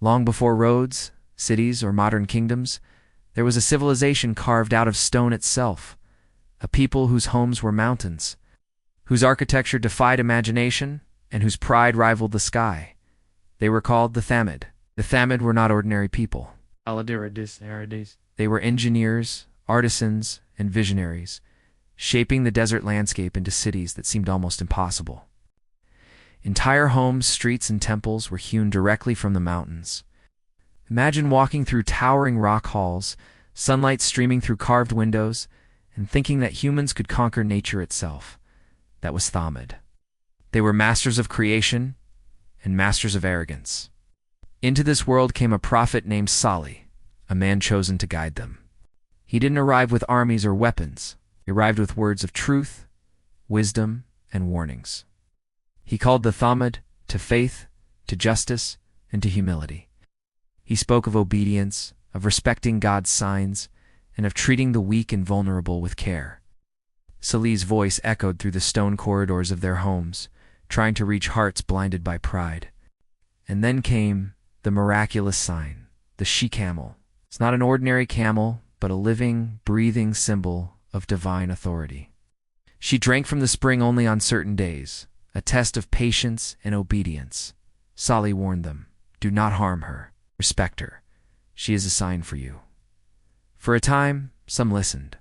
Long before roads, cities, or modern kingdoms, there was a civilization carved out of stone itself, a people whose homes were mountains, whose architecture defied imagination, and whose pride rivaled the sky. They were called the Thamud. The Thamud were not ordinary people. They were engineers, artisans, and visionaries, shaping the desert landscape into cities that seemed almost impossible. Entire homes, streets, and temples were hewn directly from the mountains. Imagine walking through towering rock halls, sunlight streaming through carved windows, and thinking that humans could conquer nature itself. That was Thamud. They were masters of creation and masters of arrogance. Into this world came a prophet named Salih, a man chosen to guide them. He didn't arrive with armies or weapons. He arrived with words of truth, wisdom, and warnings. He called the Thamud to faith, to justice, and to humility. He spoke of obedience, of respecting God's signs, and of treating the weak and vulnerable with care. Salih's voice echoed through the stone corridors of their homes, trying to reach hearts blinded by pride. And then came the miraculous sign, the she-camel. It's not an ordinary camel, but a living, breathing symbol of divine authority. She drank from the spring only on certain days, a test of patience and obedience. Salih warned them, "Do not harm her. Respect her. She is a sign for you." For a time, some listened.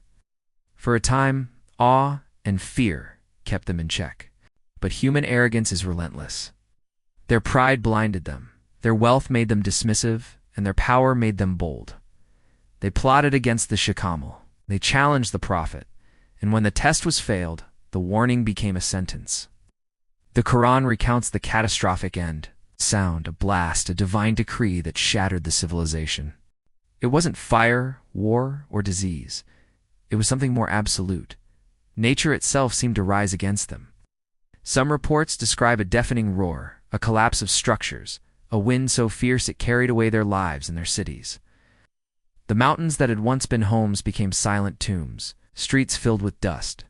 For a time, awe and fear kept them in check. But human arrogance is relentless. Their pride blinded them. Their wealth made them dismissive, and their power made them bold. They plotted against the she-camel. They challenged the prophet, and when the test was failed, the warning became a sentence. The Qur'an recounts the catastrophic end. Sound, a blast, a divine decree that shattered the civilization. It wasn't fire, war, or disease. It was something more absolute. Nature itself seemed to rise against them. Some reports describe a deafening roar, a collapse of structures, a wind so fierce it carried away their lives and their cities. The mountains that had once been homes became silent tombs, streets filled with dust.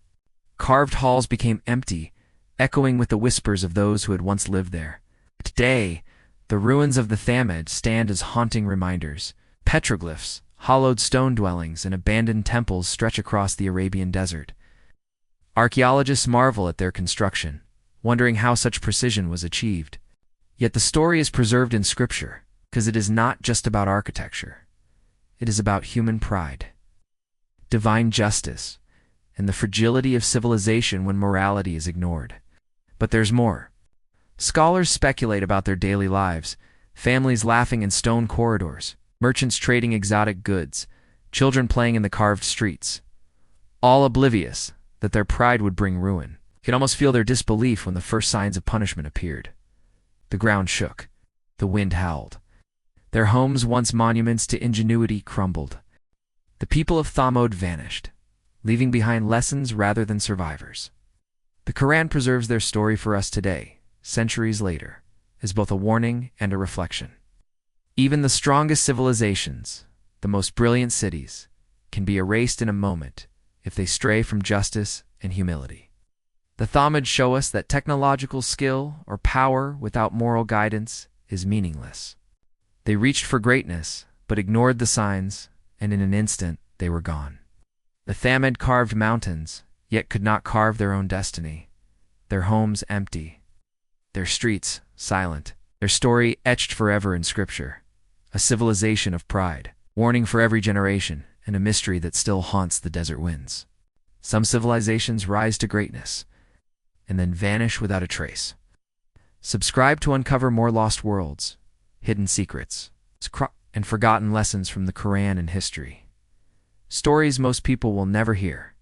Carved halls became empty, echoing with the whispers of those who had once lived there. Today, the ruins of the Thamud stand as haunting reminders. Petroglyphs, hollowed stone dwellings, and abandoned temples stretch across the Arabian desert. Archaeologists marvel at their construction, wondering how such precision was achieved. Yet the story is preserved in Scripture, because it is not just about architecture. It is about human pride, divine justice, and the fragility of civilization when morality is ignored. But there's more. Scholars speculate about their daily lives, families laughing in stone corridors, merchants trading exotic goods, children playing in the carved streets, all oblivious that their pride would bring ruin. You could almost feel their disbelief when the first signs of punishment appeared. The ground shook. The wind howled. Their homes, once monuments to ingenuity, crumbled. The people of Thamud vanished, leaving behind lessons rather than survivors. The Qur'an preserves their story for us today, centuries later, as both a warning and a reflection. Even the strongest civilizations, the most brilliant cities, can be erased in a moment if they stray from justice and humility. The Thamud show us that technological skill or power without moral guidance is meaningless. They reached for greatness, but ignored the signs, and in an instant they were gone. The Thamud carved mountains, yet could not carve their own destiny. Their homes empty, their streets silent, their story etched forever in Scripture. A civilization of pride, warning for every generation, and a mystery that still haunts the desert winds. Some civilizations rise to greatness, and then vanish without a trace. Subscribe to uncover more lost worlds, hidden secrets, and forgotten lessons from the Qur'an and history. Stories most people will never hear,